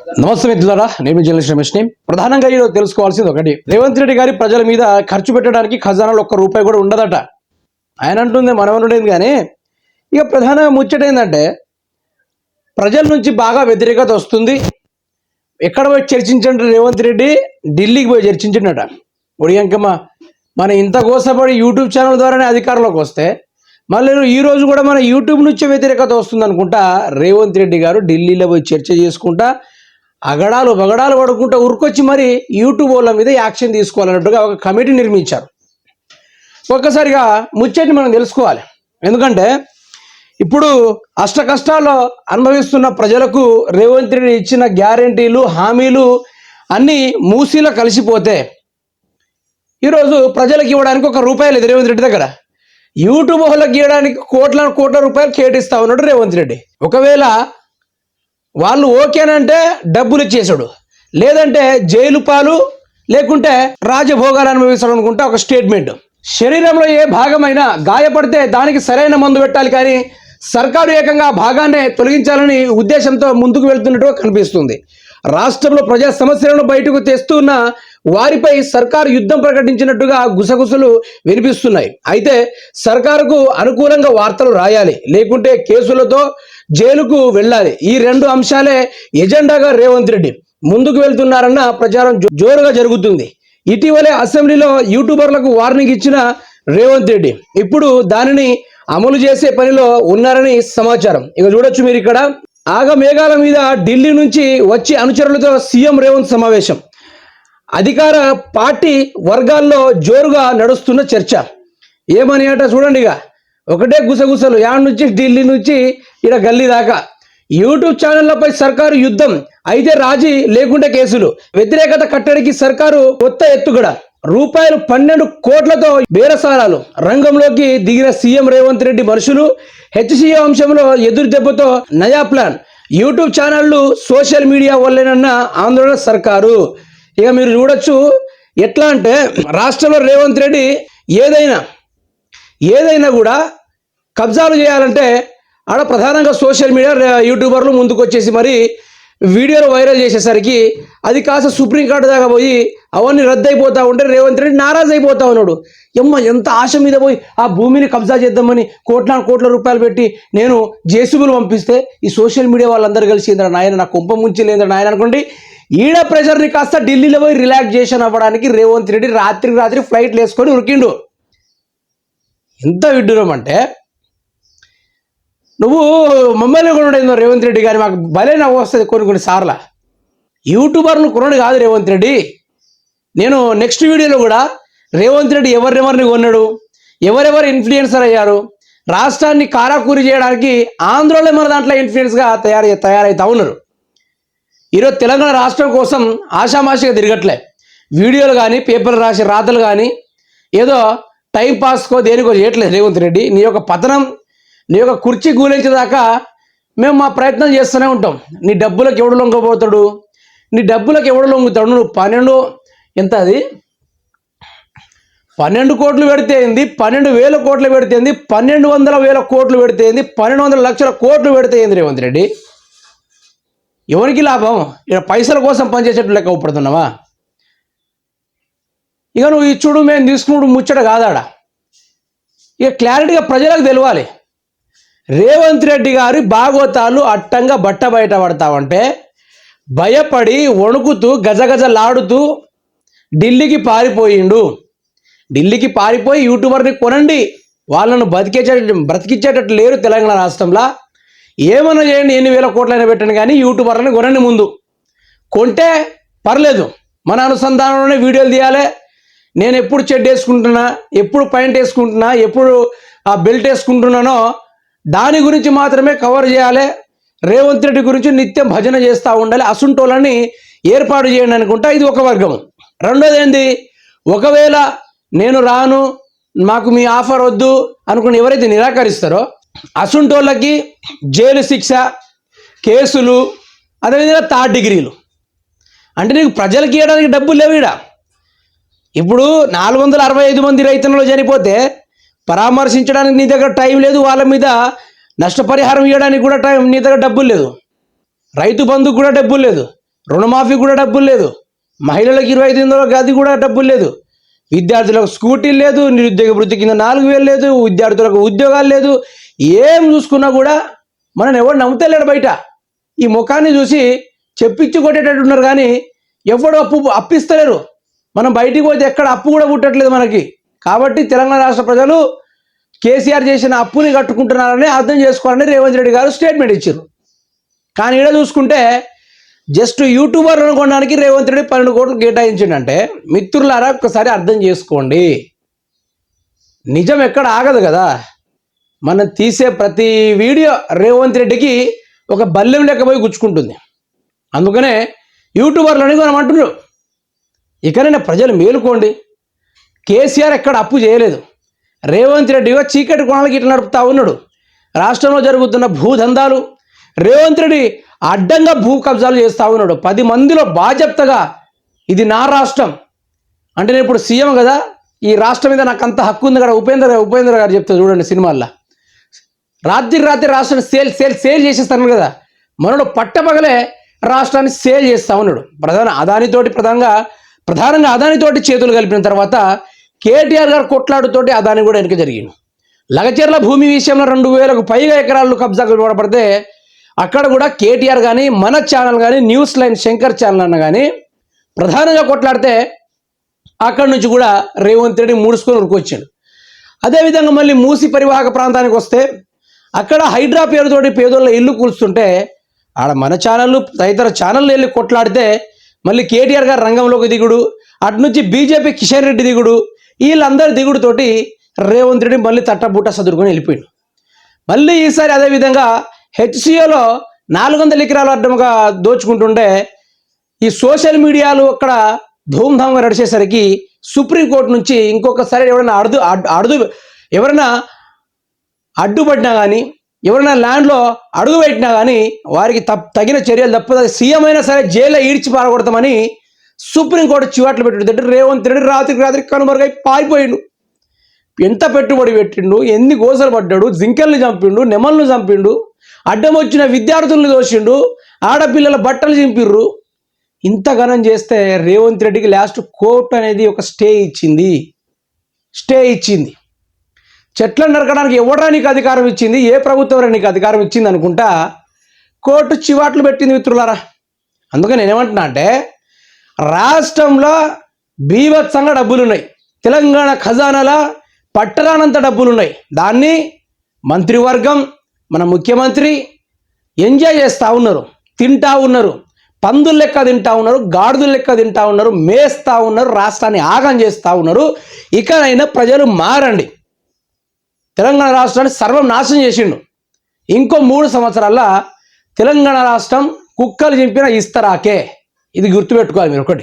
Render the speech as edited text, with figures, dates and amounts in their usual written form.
నమస్తే మిత్రులారా, నేను జర్నలిస్ట్ రమేష్ని. ప్రధానంగా ఈరోజు తెలుసుకోవాల్సింది ఒకటి, రేవంత్ రెడ్డి గారి ప్రజల మీద ఖర్చు పెట్టడానికి ఖజానాలో ఒక్క రూపాయి కూడా ఉండదట. ఆయన అంటుంది మనవనుడేది. కానీ ఇక ప్రధానంగా ముచ్చట ఏంటంటే, ప్రజల నుంచి బాగా వ్యతిరేకత వస్తుంది. ఎక్కడ పోయి చర్చించండి రేవంత్ రెడ్డి, ఢిల్లీకి పోయి చర్చించిండట. ఒడియంకమ్మ మన ఇంత కోసపడి యూట్యూబ్ ఛానల్ ద్వారానే అధికారంలోకి వస్తే మళ్ళీ ఈరోజు కూడా మన యూట్యూబ్ నుంచే వ్యతిరేకత వస్తుంది అనుకుంటా రేవంత్ రెడ్డి గారు ఢిల్లీలో పోయి చర్చ చేసుకుంటా అగడాలు బగడాలు పడుకుంటా ఉరికొచ్చి మరి యూట్యూబ్ వాళ్ళ మీద యాక్షన్ తీసుకోవాలన్నట్టుగా ఒక కమిటీ నిర్మించారు. ఒక్కసారిగా ముచ్చటిని మనం తెలుసుకోవాలి. ఎందుకంటే ఇప్పుడు అష్ట కష్టాల్లో అనుభవిస్తున్న ప్రజలకు రేవంత్ రెడ్డి ఇచ్చిన గ్యారెంటీలు హామీలు అన్నీ మూసీలో కలిసిపోతే ఈరోజు ప్రజలకు ఇవ్వడానికి ఒక రూపాయి లేదు రేవంత్ రెడ్డి దగ్గర. యూట్యూబ్ వాళ్ళకి ఇవ్వడానికి కోట్ల రూపాయలు కేటాయిస్తా ఉన్నాడు రేవంత్ రెడ్డి. ఒకవేళ వాళ్ళు ఓకేనంటే డబ్బులు ఇచ్చేసాడు, లేదంటే జైలు పాలు లేకుంటే రాజభోగాలు అనుభవిస్తాడు అనుకుంటే ఒక స్టేట్మెంట్. శరీరంలో ఏ భాగమైనా గాయపడితే దానికి సరైన మందు పెట్టాలి, కానీ సర్కారు ఏకంగా భాగాన్ని తొలగించాలని ఉద్దేశంతో ముందుకు వెళ్తున్నట్టుగా కనిపిస్తుంది. రాష్ట్రంలో ప్రజా సమస్యలను బయటకు తెస్తున్న వారిపై సర్కారు యుద్ధం ప్రకటించినట్టుగా గుసగుసలు వినిపిస్తున్నాయి. అయితే సర్కారుకు అనుకూలంగా వార్తలు రాయాలి, లేకుంటే కేసులతో జైలుకు వెళ్ళాలి. ఈ రెండు అంశాలే ఎజెండాగా రేవంత్ రెడ్డి ముందుకు వెళ్తున్నారన్న ప్రచారం జోరుగా జరుగుతుంది. ఇటీవలే అసెంబ్లీలో యూట్యూబర్లకు వార్నింగ్ ఇచ్చిన రేవంత్ రెడ్డి ఇప్పుడు దానిని అమలు చేసే పనిలో ఉన్నారని సమాచారం. ఇక చూడొచ్చు మీరు ఇక్కడ. ఆగమేఘాల మీద ఢిల్లీ నుంచి వచ్చి అనుచరులతో సీఎం రేవంత్ సమావేశం. అధికార పార్టీ వర్గాల్లో జోరుగా నడుస్తున్న చర్చ ఏమని అట చూడండి. ఇక ఒకటే గుసగుసలు, యాడ్ నుంచి ఢిల్లీ నుంచి ఇక్కడ గల్లీ దాకా. యూట్యూబ్ ఛానళ్లపై సర్కారు యుద్ధం, అయితే రాజీ లేకుంటే కేసులు. వ్యతిరేకత కట్టడికి సర్కారు కొత్త ఎత్తుగడ. రూపాయలు 12 కోట్లతో బేరసారాలు. రంగంలోకి దిగిన సీఎం రేవంత్ రెడ్డి మనుషులు. హెచ్సిఏ అంశంలో ఎదురు దెబ్బతో నయా ప్లాన్. యూట్యూబ్ ఛానళ్లు సోషల్ మీడియా వల్లేనన్న ఆందోళన సర్కారు. ఇక మీరు చూడొచ్చు ఎట్లా అంటే, రాష్ట్రంలో రేవంత్ రెడ్డి ఏదైనా కూడా కబ్జాలు చేయాలంటే ఆడ ప్రధానంగా సోషల్ మీడియా యూట్యూబర్లు ముందుకు వచ్చేసి మరి వీడియోలు వైరల్ చేసేసరికి అది కాస్త సుప్రీంకోర్టు దాకా పోయి అవన్నీ రద్దయిపోతూ ఉంటే రేవంత్ రెడ్డి నారాజు అయిపోతా ఉన్నాడు. ఎంత ఆశ మీద పోయి ఆ భూమిని కబ్జా చేద్దామని కోట్ల రూపాయలు పెట్టి నేను జేసీబీలు పంపిస్తే ఈ సోషల్ మీడియా వాళ్ళందరూ కలిసి ఏంద్ర నాయన నా కుంప ముంచి లేదర నాయన అనుకోండి. ఈడ ప్రెషర్ని కాస్త ఢిల్లీలో పోయి రిలాక్సేషన్ అవ్వడానికి రేవంత్ రెడ్డి రాత్రి ఫ్లైట్లు వేసుకొని ఉరికిండు. ఎంత విడ్డూరం అంటే, నువ్వు మమ్మల్ని కొనడేందో రేవంత్ రెడ్డి గారి మాకు భలే నవ్వు వస్తుంది కొన్ని సార్లు. యూట్యూబర్ను కొనడు కాదు రేవంత్ రెడ్డి. నేను నెక్స్ట్ వీడియోలో కూడా రేవంత్ రెడ్డి ఎవరిని కొన్నాడు, ఎవరెవరు ఇన్ఫ్లుయెన్సర్ అయ్యారు, రాష్ట్రాన్ని కారాకూరి చేయడానికి ఆంధ్రలో మన దాంట్లో ఇన్ఫ్లుయెన్స్గా తయారవుతా ఉన్నారు. ఈరోజు తెలంగాణ రాష్ట్రం కోసం ఆషామాషిగా తిరగట్లే. వీడియోలు కానీ పేపర్లు రాసే రాతలు కానీ ఏదో టైం పాస్కో దేనికో చేయట్లేదు రేవంత్ రెడ్డి. నీ యొక్క పతనం, నీ యొక్క కుర్చీ గూలించేదాకా మేము మా ప్రయత్నం చేస్తూనే ఉంటాం. నీ డబ్బులకు ఎవడు లొంగబోతాడు, నీ డబ్బులకు ఎవడు లొంగుతాడు. నువ్వు 12 కోట్లు పెడితే ఏంది, 12,000 కోట్లు పెడితే ఏంది, 12,100,000 కోట్లు పెడితే ఏంది, 12,00 లక్షల కోట్లు పెడితే ఏంది రేవంత్ రెడ్డి? ఎవరికి లాభం? ఇక్కడ పైసల కోసం పనిచేసేట్లు లెక్క ఊపడుతున్నావా? ఇక నువ్వు ఇచ్చుడు మేము తీసుకున్నాడు ముచ్చట కాదాడా. ఇక క్లారిటీగా ప్రజలకు తెలియాలి. రేవంత్ రెడ్డి గారి బాగోతాలు అట్టంగా బట్ట బయట పడతావంటే భయపడి వణుకుతూ గజగజలాడుతూ ఢిల్లీకి పారిపోయిండు. ఢిల్లీకి పారిపోయి యూట్యూబర్ని కొనండి, వాళ్ళను బ్రతికించేటట్టు లేరు తెలంగాణ రాష్ట్రంలో. ఏమన్నా చేయండి, ఎన్ని వేల కోట్లైనా పెట్టండి, కానీ యూట్యూబర్ని కొనండి. ముందు కొంటే పర్లేదు, మన అనుసంధానంలోనే వీడియోలు తీయాలి. నేను ఎప్పుడు చెడ్డ వేసుకుంటున్నా, ఎప్పుడు పాయింట్ వేసుకుంటున్నా, ఎప్పుడు ఆ బెల్ట్ వేసుకుంటున్నానో దాని గురించి మాత్రమే కవర్ చేయాలి. రేవంత్ రెడ్డి గురించి నిత్యం భజన చేస్తూ ఉండాలి. అసుంటోళ్ళని ఏర్పాటు చేయండి అనుకుంటా. ఇది ఒక వర్గం. రెండోది ఏంది, ఒకవేళ నేను రాను, మాకు మీ ఆఫర్ వద్దు అనుకుని ఎవరైతే నిరాకరిస్తారో అసుంటోళ్ళకి జైలు శిక్ష, కేసులు, అదేవిధంగా 3rd డిగ్రీలు. అంటే నీకు ప్రజలకి ఇవ్వడానికి డబ్బులు లేవు. ఇప్పుడు 465 మంది రైతులలో చనిపోతే పరామర్శించడానికి నీ దగ్గర టైం లేదు, వాళ్ళ మీద నష్టపరిహారం ఇవ్వడానికి కూడా నీ దగ్గర డబ్బులు లేదు, రైతు బంధుకు కూడా డబ్బులు లేదు. రుణమాఫీ కూడా డబ్బులు లేదు, మహిళలకు 25,000 గది కూడా డబ్బులు లేదు, విద్యార్థులకు స్కూటీలు లేదు, నిరుద్యోగ వృత్తి కింద 4,000 లేదు, విద్యార్థులకు ఉద్యోగాలు లేదు. ఏం చూసుకున్నా కూడా మనం ఎవరు నమ్ముతలేడు బయట. ఈ ముఖాన్ని చూసి చెప్పించి కొట్టేటట్టు ఉన్నారు కానీ ఎవడు అప్పిస్తలేరు. మనం బయటికి పోతే ఎక్కడ అప్పు కూడా పుట్టట్లేదు మనకి. కాబట్టి తెలంగాణ రాష్ట్ర ప్రజలు కేసీఆర్ చేసిన అప్పుని కట్టుకుంటున్నారని అర్థం చేసుకోవాలని రేవంత్ రెడ్డి గారు స్టేట్మెంట్ ఇచ్చారు. కానీ ఇక్కడ చూసుకుంటే జస్ట్ యూట్యూబర్లను కొనడానికి రేవంత్ రెడ్డి 12 కోట్లు కేటాయించిండంటే మిత్రులారా ఒక్కసారి అర్థం చేసుకోండి. నిజం ఎక్కడ ఆగదు కదా. మనం తీసే ప్రతి వీడియో రేవంత్ రెడ్డికి ఒక బల్లెం లెక్క పోయి గుచ్చుకుంటుంది. అందుకనే యూట్యూబర్లని మనం అంటున్నారు. ఇకనైనా ప్రజలు మేలుకోండి. కేసీఆర్ ఎక్కడ అప్పు చేయలేదు. రేవంత్ రెడ్డి చీకటి కోణాలకి ఇట్లా నడుపుతా ఉన్నాడు. రాష్ట్రంలో జరుగుతున్న భూదందాలు రేవంత్ రెడ్డి అడ్డంగా భూ కబ్జాలు చేస్తూ ఉన్నాడు. 10 మందిలో బాధ్యతగా ఇది నా రాష్ట్రం అంటే నేను ఇప్పుడు సీఎం కదా, ఈ రాష్ట్రం మీద నాకు అంత హక్కు ఉంది కదా. ఉపేంద్ర గారు చెప్తే చూడండి సినిమాల్లో, రాత్రి రాష్ట్రాన్ని సేల్ చేసేస్తాను కదా. మనోడు పట్టపగలే రాష్ట్రాన్ని సేల్ చేస్తూ ఉన్నాడు. ప్రధానంగా అదానితోటి చేతులు కలిపిన తర్వాత కేటీఆర్ గారు కొట్లాడుతోటి అదాని కూడా వెనక జరిగింది. లగచెర్ల భూమి విషయంలో 2,000కు పైగా ఎకరాలు కబ్జాకు పడితే అక్కడ కూడా కేటీఆర్ కానీ మన ఛానల్ కానీ న్యూస్ లైన్ శంకర్ ఛానల్ అన్న కానీ ప్రధానంగా కొట్లాడితే అక్కడి నుంచి కూడా రేవంత్ రెడ్డి మూడుసుకొని ఉరుకొచ్చాడు. అదేవిధంగా మళ్ళీ మూసి పరివాహక ప్రాంతానికి వస్తే అక్కడ హైడ్రా పేరుతోటి పేదోళ్ళ ఇల్లు కూల్స్తుంటే ఆడ మన ఛానళ్ళు తదితర ఛానళ్ళు వెళ్ళి కొట్లాడితే మళ్ళీ కేటీఆర్ గారు రంగంలోకి దిగుడు, అటు నుంచి బీజేపీ కిషన్ రెడ్డి దిగుడు, వీళ్ళందరి దిగుడుతోటి రేవంత్ రెడ్డి మళ్ళీ తట్టబుట్ట సదురుకొని వెళ్ళిపోయాడు. మళ్ళీ ఈసారి అదేవిధంగా హెచ్సిఏలో 400 ఎకరాలు అడ్డంగా దోచుకుంటుంటే ఈ సోషల్ మీడియాలు అక్కడ ధూమ్ధామ్గా నడిచేసరికి సుప్రీంకోర్టు నుంచి ఇంకొకసారి ఎవరైనా అడ్డుపడినా కానీ ఎవరైనా ల్యాండ్లో అడుగు పెట్టినా కానీ వారికి తగిన చర్యలు తప్పదు. సీఎం అయినా సరే జైల్లో ఈడ్చి పారగొడతామని సుప్రీంకోర్టు చివాట్లు పెట్టి రేవంత్ రెడ్డి రాత్రికి కనుమరుగై పారిపోయిండు. ఎంత పెట్టుబడి పెట్టిండు, ఎన్ని గోసలు పడ్డాడు, జింకల్ని చంపిండు, నెమల్ని చంపిండు, అడ్డం వచ్చిన విద్యార్థులను దోషిండు, ఆడపిల్లల బట్టలు చింపిర్రు. ఇంతగానం చేస్తే రేవంత్ రెడ్డికి లాస్ట్ కోర్టు అనేది ఒక స్టే ఇచ్చింది. చెట్లను నరకడానికి ఎవరా నీకు అధికారం ఇచ్చింది, ఏ ప్రభుత్వం నీకు అధికారం ఇచ్చింది అనుకుంటా కోర్టు చివాట్లు పెట్టింది మిత్రులారా. అందుకని నేనేమంటున్నా అంటే రాష్ట్రంలో బీభత్సంగా డబ్బులున్నాయి. తెలంగాణ ఖజానాల పట్టరానంత డబ్బులున్నాయి. దాన్ని మంత్రివర్గం మన ముఖ్యమంత్రి ఎంజాయ్ చేస్తూ ఉన్నారు, తింటా ఉన్నారు, పందులు లెక్క తింటా ఉన్నారు, గాడిదలు లెక్క తింటా ఉన్నారు, మేస్తూ ఉన్నారు, రాష్ట్రాన్ని ఆగం చేస్తూ ఉన్నారు. ఇకనైనా ప్రజలు మారండి. తెలంగాణ రాష్ట్రాన్ని సర్వం నాశనం చేసిండు. ఇంకో 3 సంవత్సరాల తెలంగాణ రాష్ట్రం కుక్కలు చింపిన ఇస్తరాకే. ఇది గుర్తుపెట్టుకోవాలి మీరు ఒకటి.